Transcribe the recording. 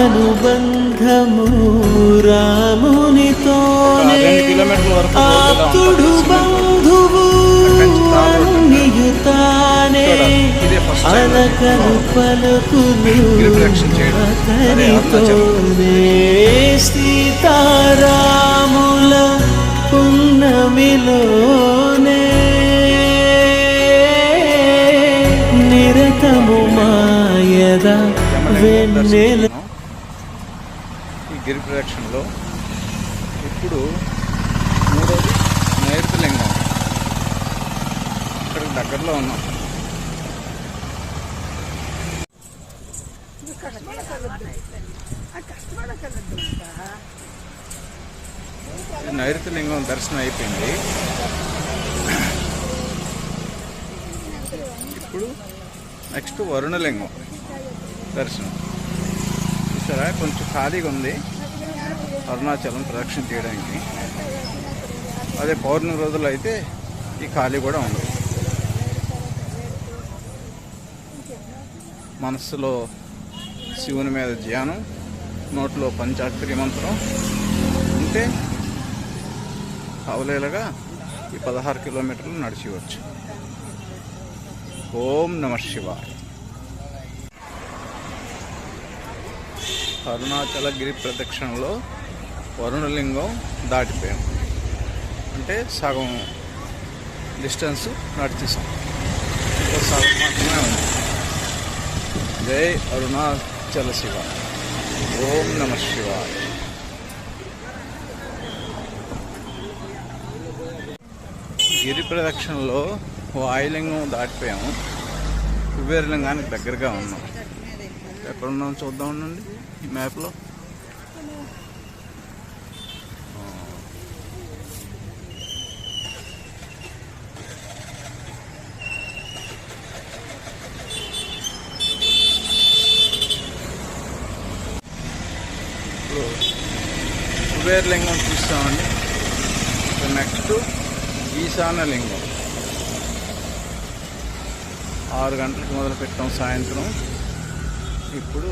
అనుబంధము రామునితోనే ఆప్తుడు బంధువు అన్నియుతానే అలకలు పలుకులు అతనితోనే సీతారాముల పున్నమిలోనే నిరతము మాయద వెన్నెల. ఈ గిరి ప్రదక్షిణలో ఇప్పుడు మూడోది నైరుతి లింగం. ఇక్కడ దగ్గరలో ఉన్నాం. నైరుతి లింగం దర్శనం అయిపోయింది. ఇప్పుడు నెక్స్ట్ వరుణలింగం దర్శనం. చూసారా, కొంచెం ఖాళీగా ఉంది అరుణాచలం ప్రదక్షిణ చేయడానికి. అదే పౌర్ణమి రోజుల్లో అయితే ఈ ఖాళీ కూడా ఉండదు. మనస్సులో శివుని మీద ధ్యానం, నోట్లో పంచాక్షరి మంత్రం ఉంటే అవలేలగా ఈ 16 కిలోమీటర్లు నడిచివచ్చు. ఓం నమః శివాయ. అరుణాచల గిరి ప్రదక్షిణలో వరుణలింగం దాటిపోయాం. అంటే సగం డిస్టెన్స్ నడిచేసాం. ఇంకా సగం మాత్రమే ఉంది. జై అరుణాచల శివ. ఓం నమః శివాయ. గిరి ప్రదక్షిణలో వాయులింగం దాటిపోయాము. కుబేరలింగానికి దగ్గరగా ఉన్నాం. ఎక్కడున్నాం చూద్దాం ఉండండి ఈ మ్యాప్లో. ఇప్పుడు కుబేరలింగం చూస్తామండి. నెక్స్ట్ ఈశాన్యలింగం. 6 గంటలకు మొదలు పెట్టాం సాయంత్రం. ఇప్పుడు